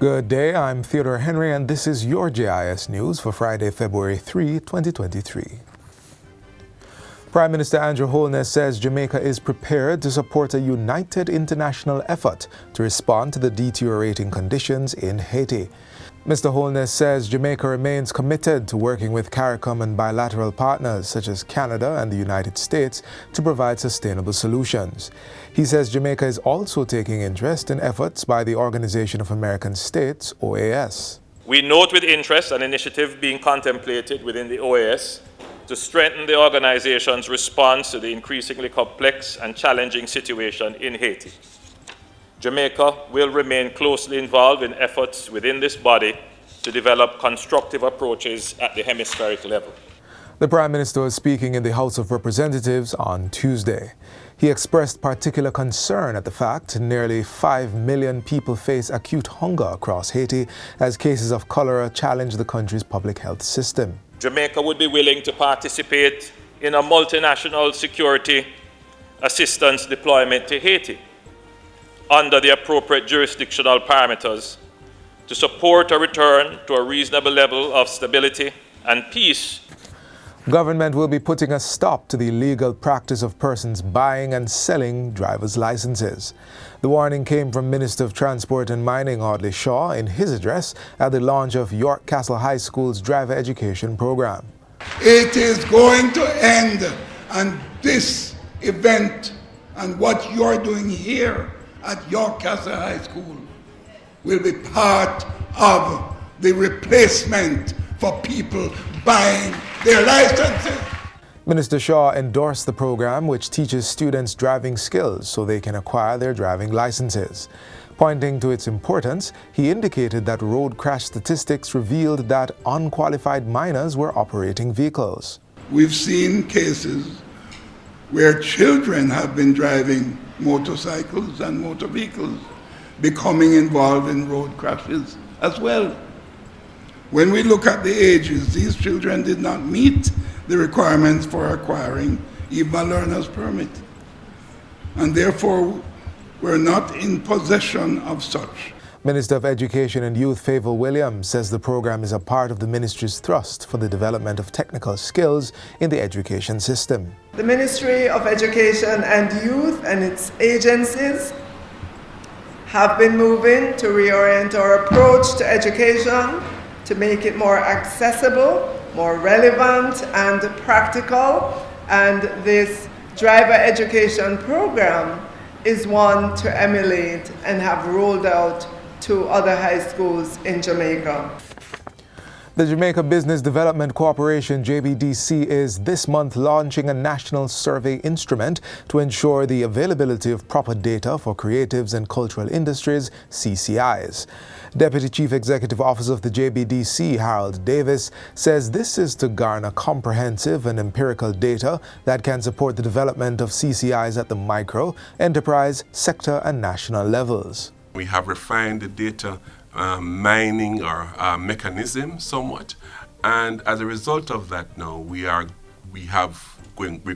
Good day, I'm Theodore Henry and this is your JIS News for Friday, February 3, 2023. Prime Minister Andrew Holness says Jamaica is prepared to support a united international effort to respond to the deteriorating conditions in Haiti. Mr. Holness says Jamaica remains committed to working with CARICOM and bilateral partners such as Canada and the United States to provide sustainable solutions. He says Jamaica is also taking interest in efforts by the Organization of American States, OAS. We note with interest an initiative being contemplated within the OAS to strengthen the organization's response to the increasingly complex and challenging situation in Haiti. Jamaica will remain closely involved in efforts within this body to develop constructive approaches at the hemispheric level. The Prime Minister was speaking in the House of Representatives on Tuesday. He expressed particular concern at the fact nearly 5 million people face acute hunger across Haiti as cases of cholera challenge the country's public health system. Jamaica would be willing to participate in a multinational security assistance deployment to Haiti under the appropriate jurisdictional parameters to support a return to a reasonable level of stability and peace. Government will be putting a stop to the illegal practice of persons buying and selling driver's licenses. The warning came from Minister of Transport and Mining Audley Shaw in his address at the launch of York Castle High School's driver education program. It is going to end, and this event and what you're doing here at York Castle High School will be part of the replacement for people buying their licenses. Minister Shaw endorsed the program, which teaches students driving skills so they can acquire their driving licenses. Pointing to its importance, he indicated that road crash statistics revealed that unqualified minors were operating vehicles. We've seen cases where children have been driving motorcycles and motor vehicles, becoming involved in road crashes as well. When we look at the ages, these children did not meet the requirements for acquiring even a learner's permit. And therefore, we're not in possession of such. Minister of Education and Youth Favour Williams says the program is a part of the ministry's thrust for the development of technical skills in the education system. The Ministry of Education and Youth and its agencies have been moving to reorient our approach to education to make it more accessible, more relevant and practical, and this driver education program is one to emulate and have rolled out to other high schools in Jamaica. The Jamaica Business Development Corporation, JBDC, is this month launching a national survey instrument to ensure the availability of proper data for creatives and cultural industries, CCIs. Deputy Chief Executive Officer of the JBDC, Harold Davis, says this is to garner comprehensive and empirical data that can support the development of CCIs at the micro, enterprise, sector and national levels. We have refined the data mining or mechanism somewhat, and as a result of that now we're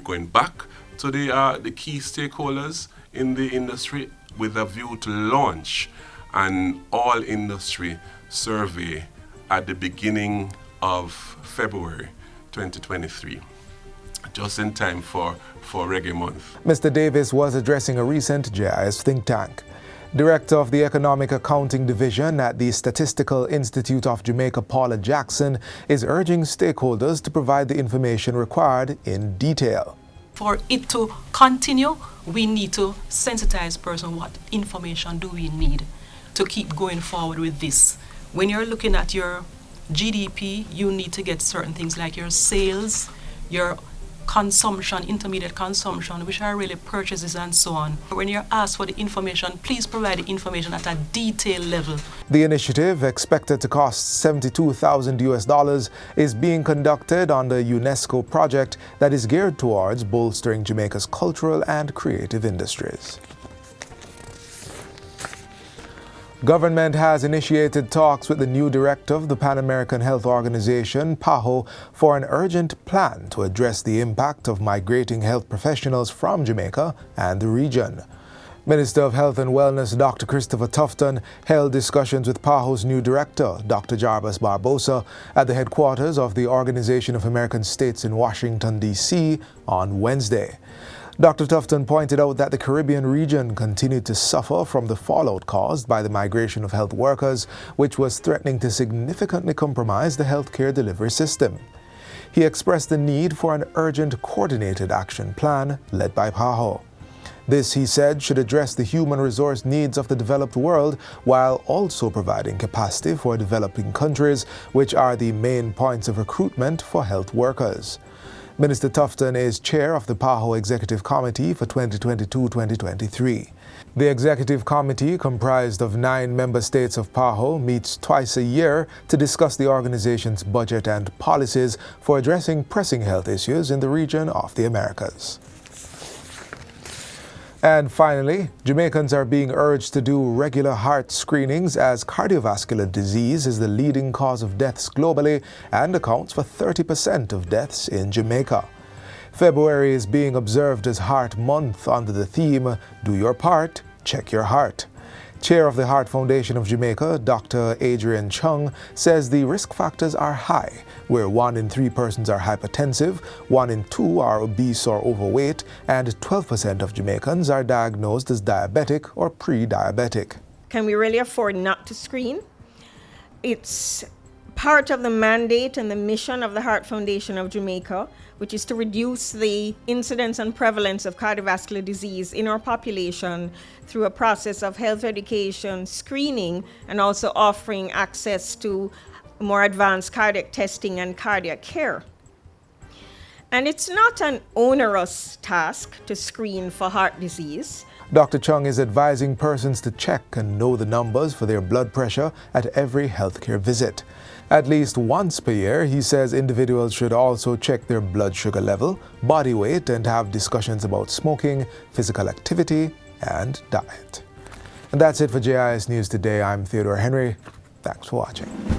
going back to the key stakeholders in the industry with a view to launch an all industry survey at the beginning of February 2023, just in time for Reggae Month. Mr. Davis was addressing a recent JIS think tank. Director of the Economic Accounting Division at the Statistical Institute of Jamaica, Paula Jackson, is urging stakeholders to provide the information required in detail. For it to continue, we need to sensitize person. What information do we need to keep going forward with this? When you're looking at your GDP, you need to get certain things like your sales, your consumption, intermediate consumption, which are really purchases and so on. When you're asked for the information, please provide the information at a detailed level. The initiative, expected to cost $72,000, is being conducted on the UNESCO project that is geared towards bolstering Jamaica's cultural and creative industries. Government has initiated talks with the new director of the Pan American Health Organization, PAHO, for an urgent plan to address the impact of migrating health professionals from Jamaica and the region. Minister of Health and Wellness Dr. Christopher Tufton held discussions with PAHO's new director, Dr. JIS Barbosa, at the headquarters of the Organization of American States in Washington, D.C. on Wednesday. Dr. Tufton pointed out that the Caribbean region continued to suffer from the fallout caused by the migration of health workers, which was threatening to significantly compromise the healthcare delivery system. He expressed the need for an urgent coordinated action plan led by PAHO. This, he said, should address the human resource needs of the developed world while also providing capacity for developing countries, which are the main points of recruitment for health workers. Minister Tufton is chair of the PAHO Executive Committee for 2022-2023. The Executive Committee, comprised of 9 member states of PAHO, meets twice a year to discuss the organization's budget and policies for addressing pressing health issues in the region of the Americas. And finally, Jamaicans are being urged to do regular heart screenings as cardiovascular disease is the leading cause of deaths globally and accounts for 30% of deaths in Jamaica. February is being observed as Heart Month under the theme, Do Your Part, Check Your Heart. Chair of the Heart Foundation of Jamaica, Dr. Adrian Chung, says the risk factors are high, where 1 in 3 persons are hypertensive, 1 in 2 are obese or overweight, and 12% of Jamaicans are diagnosed as diabetic or pre-diabetic. Can we really afford not to screen? It's part of the mandate and the mission of the Heart Foundation of Jamaica, which is to reduce the incidence and prevalence of cardiovascular disease in our population through a process of health education, screening, and also offering access to more advanced cardiac testing and cardiac care. And it's not an onerous task to screen for heart disease. Dr. Chung is advising persons to check and know the numbers for their blood pressure at every healthcare visit. At least once per year, he says individuals should also check their blood sugar level, body weight, and have discussions about smoking, physical activity, and diet. And that's it for JIS News Today. I'm Theodore Henry. Thanks for watching.